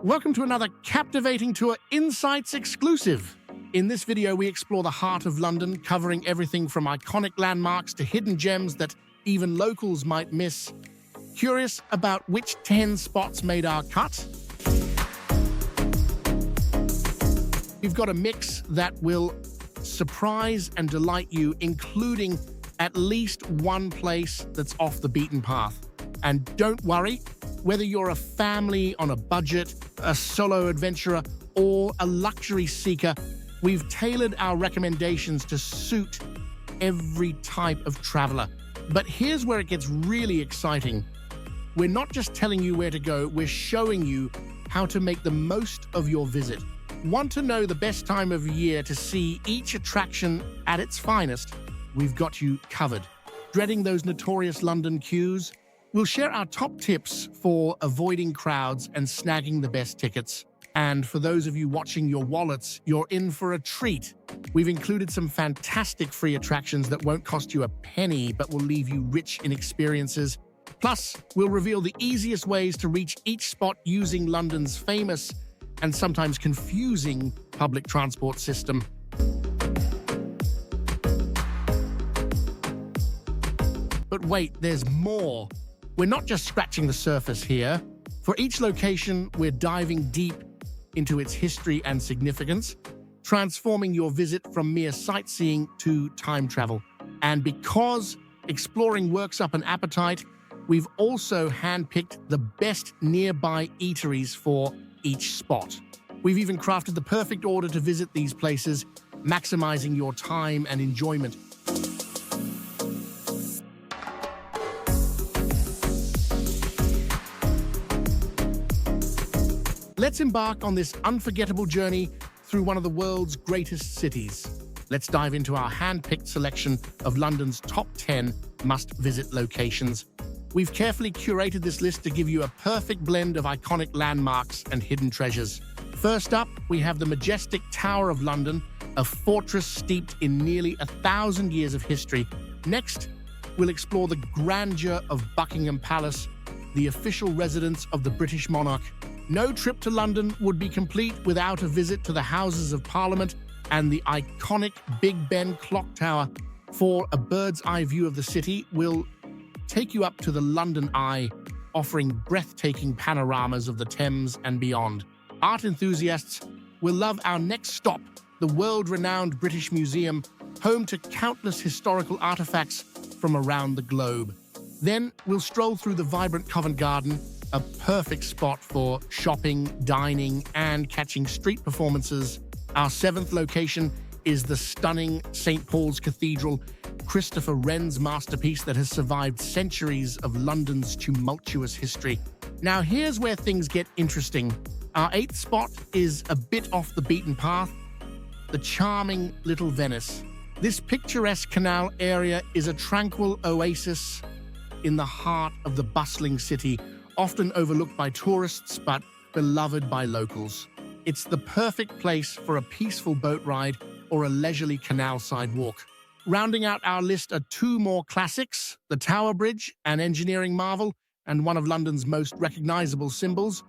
Welcome to another captivating tour Insights exclusive. In this video, we explore the heart of London, covering everything from iconic landmarks to hidden gems that even locals might miss. Curious about which 10 spots made our cut? We've got a mix that will surprise and delight you, including at least one place that's off the beaten path. And don't worry, whether you're a family on a budget, a solo adventurer, or a luxury seeker, we've tailored our recommendations to suit every type of traveler. But here's where it gets really exciting. We're not just telling you where to go, we're showing you how to make the most of your visit. Want to know the best time of year to see each attraction at its finest? We've got you covered. Dreading those notorious London queues? We'll share our top tips for avoiding crowds and snagging the best tickets. And for those of you watching your wallets, you're in for a treat. We've included some fantastic free attractions that won't cost you a penny, but will leave you rich in experiences. Plus, we'll reveal the easiest ways to reach each spot using London's famous and sometimes confusing public transport system. But wait, there's more. We're not just scratching the surface here. For each location, we're diving deep into its history and significance, transforming your visit from mere sightseeing to time travel. And because exploring works up an appetite, we've also handpicked the best nearby eateries for each spot. We've even crafted the perfect order to visit these places, maximizing your time and enjoyment. Let's embark on this unforgettable journey through one of the world's greatest cities. Let's dive into our hand-picked selection of London's top 10 must-visit locations. We've carefully curated this list to give you a perfect blend of iconic landmarks and hidden treasures. First up, we have the majestic Tower of London, a fortress steeped in nearly 1,000 years of history. Next, we'll explore the grandeur of Buckingham Palace, the official residence of the British monarch. No trip to London would be complete without a visit to the Houses of Parliament and the iconic Big Ben clock tower. For a bird's-eye view of the city, we'll take you up to the London Eye, offering breathtaking panoramas of the Thames and beyond. Art enthusiasts will love our next stop, the world-renowned British Museum, home to countless historical artifacts from around the globe. Then we'll stroll through the vibrant Covent Garden, a perfect spot for shopping, dining, and catching street performances. Our seventh location is the stunning St. Paul's Cathedral, Christopher Wren's masterpiece that has survived centuries of London's tumultuous history. Now here's where things get interesting. Our eighth spot is a bit off the beaten path, the charming Little Venice. This picturesque canal area is a tranquil oasis in the heart of the bustling city, often overlooked by tourists but beloved by locals. It's the perfect place for a peaceful boat ride or a leisurely canal-side walk. Rounding out our list are two more classics, the Tower Bridge, an engineering marvel and one of London's most recognizable symbols,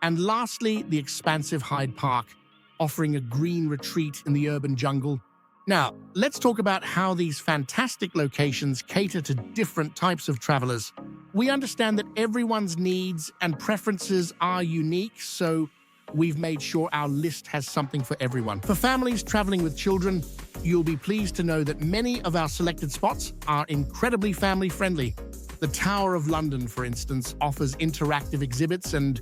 and lastly, the expansive Hyde Park, offering a green retreat in the urban jungle. Now, let's talk about how these fantastic locations cater to different types of travelers. We understand that everyone's needs and preferences are unique, so we've made sure our list has something for everyone. For families traveling with children, you'll be pleased to know that many of our selected spots are incredibly family-friendly. The Tower of London, for instance, offers interactive exhibits and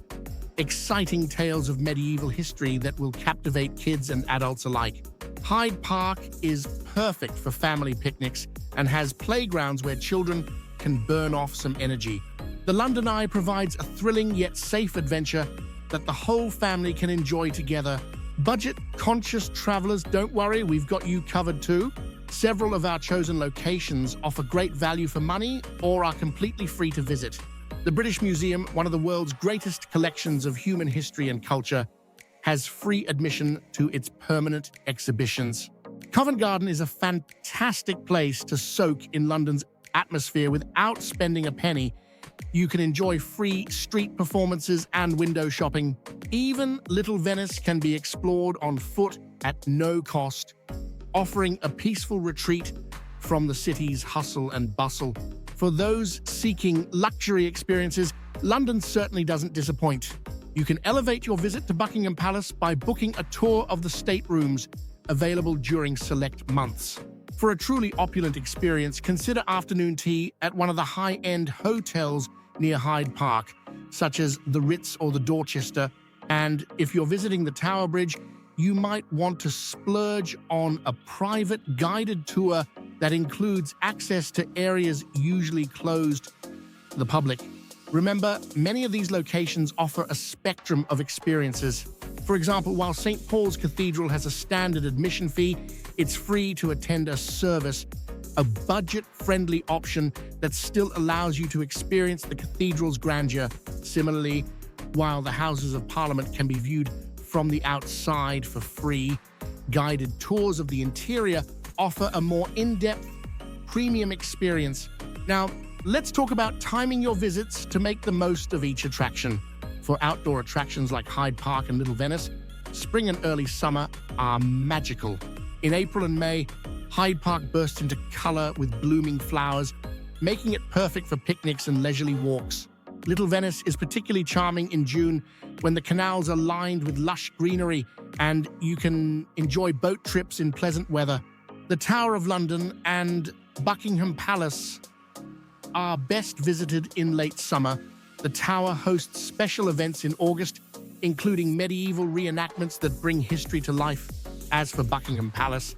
exciting tales of medieval history that will captivate kids and adults alike. Hyde Park is perfect for family picnics and has playgrounds where children can burn off some energy. The London Eye provides a thrilling yet safe adventure that the whole family can enjoy together. Budget-conscious travelers, don't worry, we've got you covered too. Several of our chosen locations offer great value for money or are completely free to visit. The British Museum, one of the world's greatest collections of human history and culture, has free admission to its permanent exhibitions. Covent Garden is a fantastic place to soak in London's atmosphere without spending a penny. You can enjoy free street performances and window shopping. Even Little Venice can be explored on foot at no cost, offering a peaceful retreat from the city's hustle and bustle. For those seeking luxury experiences, London certainly doesn't disappoint. You can elevate your visit to Buckingham Palace by booking a tour of the staterooms available during select months. For a truly opulent experience, consider afternoon tea at one of the high-end hotels near Hyde Park, such as the Ritz or the Dorchester. And if you're visiting the Tower Bridge, you might want to splurge on a private guided tour that includes access to areas usually closed to the public. Remember, many of these locations offer a spectrum of experiences. For example, while St. Paul's Cathedral has a standard admission fee, it's free to attend a service, a budget-friendly option that still allows you to experience the cathedral's grandeur. Similarly, while the Houses of Parliament can be viewed from the outside for free, guided tours of the interior offer a more in-depth, premium experience. Now, let's talk about timing your visits to make the most of each attraction. For outdoor attractions like Hyde Park and Little Venice, spring and early summer are magical. In April and May, Hyde Park bursts into color with blooming flowers, making it perfect for picnics and leisurely walks. Little Venice is particularly charming in June when the canals are lined with lush greenery and you can enjoy boat trips in pleasant weather. The Tower of London and Buckingham Palace are best visited in late summer. The Tower hosts special events in August, including medieval reenactments that bring history to life. As for Buckingham Palace,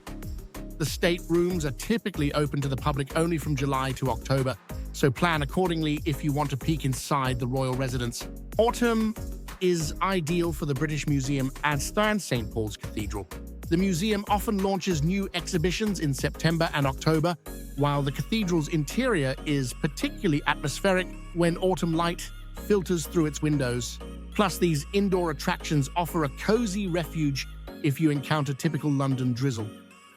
the staterooms are typically open to the public only from July to October, so plan accordingly if you want to peek inside the royal residence. Autumn is ideal for the British Museum and St. Paul's Cathedral. The museum often launches new exhibitions in September and October, while the cathedral's interior is particularly atmospheric when autumn light filters through its windows. Plus, these indoor attractions offer a cozy refuge if you encounter typical London drizzle.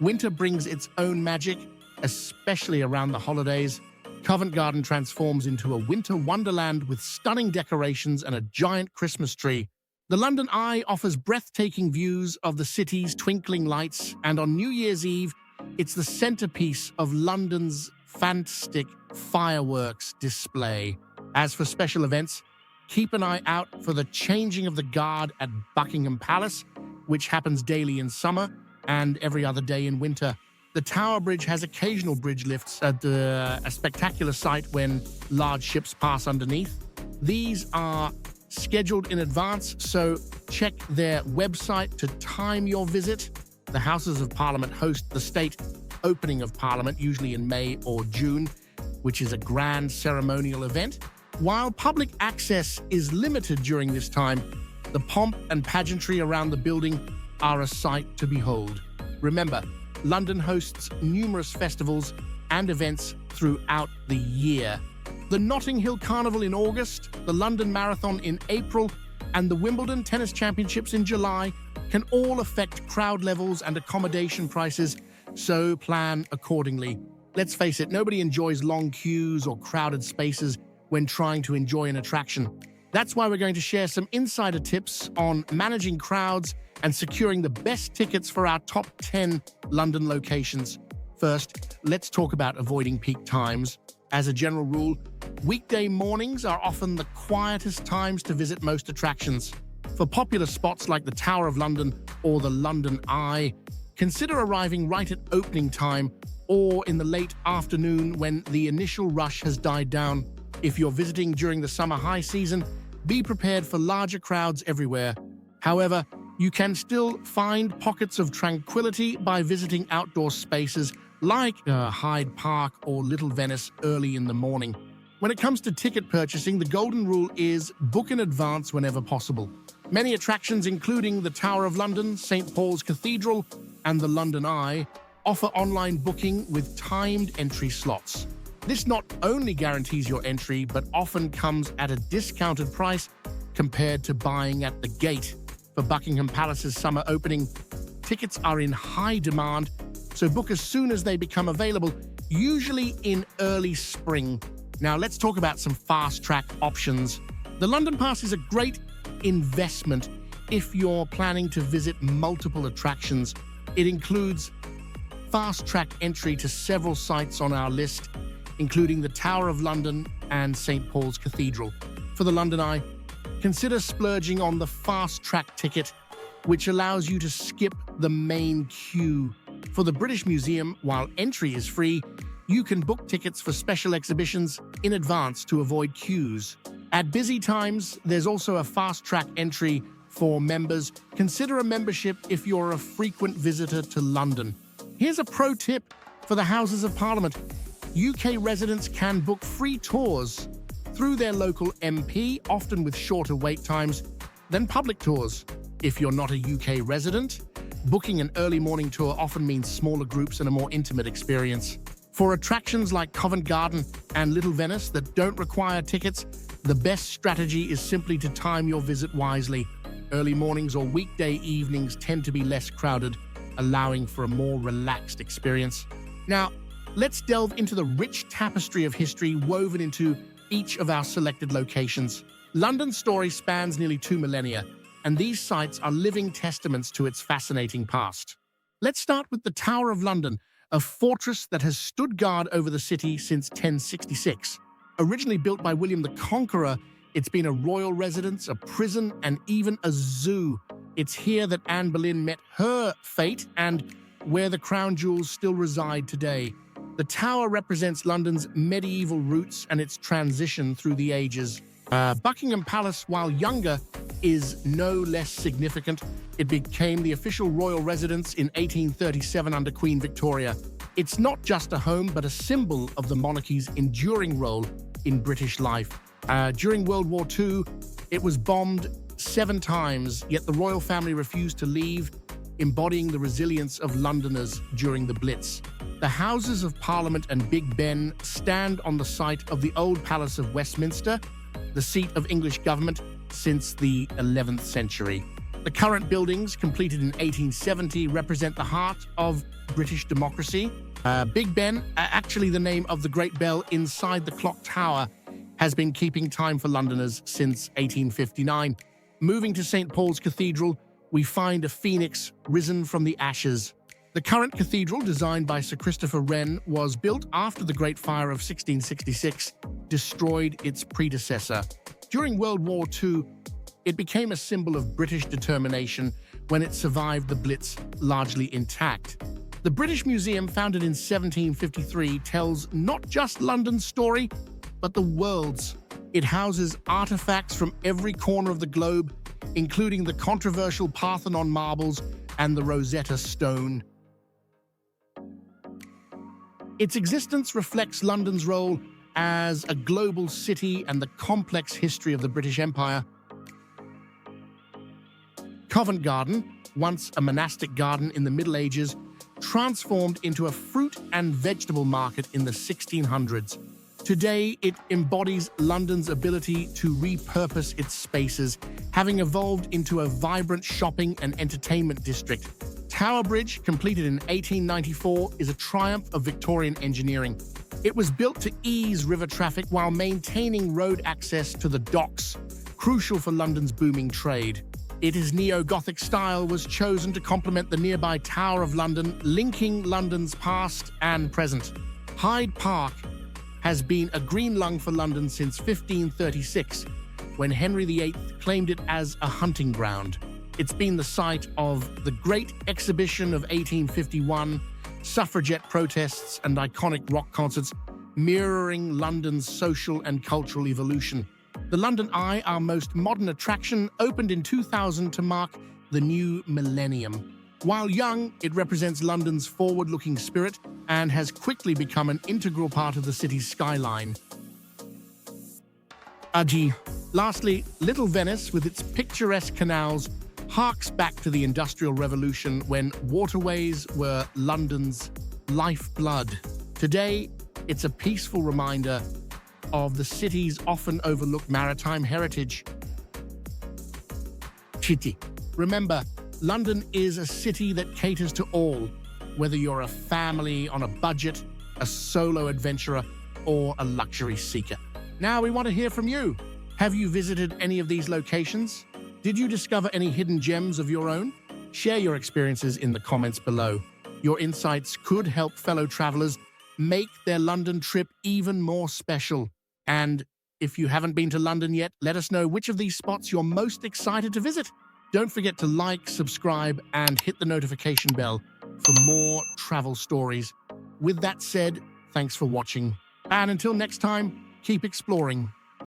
Winter brings its own magic, especially around the holidays. Covent Garden transforms into a winter wonderland with stunning decorations and a giant Christmas tree. The London Eye offers breathtaking views of the city's twinkling lights, and on New Year's Eve, it's the centerpiece of London's fantastic fireworks display. As for special events, keep an eye out for the changing of the guard at Buckingham Palace, which happens daily in summer and every other day in winter. The Tower Bridge has occasional bridge lifts at a spectacular sight when large ships pass underneath. These are scheduled in advance, so check their website to time your visit. The Houses of Parliament host the state opening of Parliament, usually in May or June, which is a grand ceremonial event. While public access is limited during this time, the pomp and pageantry around the building are a sight to behold. Remember, London hosts numerous festivals and events throughout the year. The Notting Hill Carnival in August, the London Marathon in April, and the Wimbledon Tennis Championships in July can all affect crowd levels and accommodation prices, so plan accordingly. Let's face it, nobody enjoys long queues or crowded spaces when trying to enjoy an attraction. That's why we're going to share some insider tips on managing crowds and securing the best tickets for our top 10 London locations. First, let's talk about avoiding peak times. As a general rule, weekday mornings are often the quietest times to visit most attractions. For popular spots like the Tower of London or the London Eye, consider arriving right at opening time or in the late afternoon when the initial rush has died down. If you're visiting during the summer high season, be prepared for larger crowds everywhere. However, you can still find pockets of tranquility by visiting outdoor spaces like Hyde Park or Little Venice early in the morning. When it comes to ticket purchasing, the golden rule is book in advance whenever possible. Many attractions, including the Tower of London, St. Paul's Cathedral, and the London Eye, offer online booking with timed entry slots. This not only guarantees your entry, but often comes at a discounted price compared to buying at the gate. For Buckingham Palace's summer opening, tickets are in high demand, so book as soon as they become available, usually in early spring. Now let's talk about some fast-track options. The London Pass is a great investment if you're planning to visit multiple attractions. It includes fast-track entry to several sites on our list, including the Tower of London and St. Paul's Cathedral. For the London Eye, consider splurging on the fast-track ticket, which allows you to skip the main queue. For the British Museum, while entry is free, you can book tickets for special exhibitions in advance to avoid queues. At busy times, there's also a fast-track entry for members. Consider a membership if you're a frequent visitor to London. Here's a pro tip for the Houses of Parliament. UK residents can book free tours through their local MP, often with shorter wait times than public tours. If you're not a UK resident, booking an early morning tour often means smaller groups and a more intimate experience. For attractions like Covent Garden and Little Venice that don't require tickets, the best strategy is simply to time your visit wisely. Early mornings or weekday evenings tend to be less crowded, allowing for a more relaxed experience. Now, let's delve into the rich tapestry of history woven into each of our selected locations. London's story spans nearly 2 millennia, and these sites are living testaments to its fascinating past. Let's start with the Tower of London, a fortress that has stood guard over the city since 1066. Originally built by William the Conqueror, it's been a royal residence, a prison, and even a zoo. It's here that Anne Boleyn met her fate and where the crown jewels still reside today. The tower represents London's medieval roots and its transition through the ages. Buckingham Palace, while younger, is no less significant. It became the official royal residence in 1837 under Queen Victoria. It's not just a home, but a symbol of the monarchy's enduring role in British life. During World War II, it was bombed 7 times, yet the royal family refused to leave, embodying the resilience of Londoners during the Blitz. The Houses of Parliament and Big Ben stand on the site of the old Palace of Westminster, the seat of English government since the 11th century. The current buildings, completed in 1870, represent the heart of British democracy. Big Ben, actually the name of the great bell inside the clock tower, has been keeping time for Londoners since 1859. Moving to St. Paul's Cathedral, we find a phoenix risen from the ashes. The current cathedral, designed by Sir Christopher Wren, was built after the Great Fire of 1666 destroyed its predecessor. During World War II, it became a symbol of British determination when it survived the Blitz largely intact. The British Museum, founded in 1753, tells not just London's story, but the world's. It houses artifacts from every corner of the globe, including the controversial Parthenon marbles and the Rosetta Stone. Its existence reflects London's role as a global city and the complex history of the British Empire. Covent Garden, once a monastic garden in the Middle Ages, transformed into a fruit and vegetable market in the 1600s. Today, it embodies London's ability to repurpose its spaces, having evolved into a vibrant shopping and entertainment district. Tower Bridge, completed in 1894, is a triumph of Victorian engineering. It was built to ease river traffic while maintaining road access to the docks, crucial for London's booming trade. Its neo-Gothic style was chosen to complement the nearby Tower of London, linking London's past and present. Hyde Park has been a green lung for London since 1536, when Henry VIII claimed it as a hunting ground. It's been the site of the Great Exhibition of 1851, suffragette protests, and iconic rock concerts, mirroring London's social and cultural evolution. The London Eye, our most modern attraction, opened in 2000 to mark the new millennium. While young, it represents London's forward-looking spirit and has quickly become an integral part of the city's skyline. Lastly, Little Venice, with its picturesque canals, harks back to the Industrial Revolution when waterways were London's lifeblood. Today, it's a peaceful reminder of the city's often overlooked maritime heritage. Remember, London is a city that caters to all, whether you're a family on a budget, a solo adventurer, or a luxury seeker. Now we want to hear from you. Have you visited any of these locations? Did you discover any hidden gems of your own? Share your experiences in the comments below. Your insights could help fellow travelers make their London trip even more special. And if you haven't been to London yet, let us know which of these spots you're most excited to visit. Don't forget to like, subscribe, and hit the notification bell for more travel stories. With that said, thanks for watching. And until next time, keep exploring.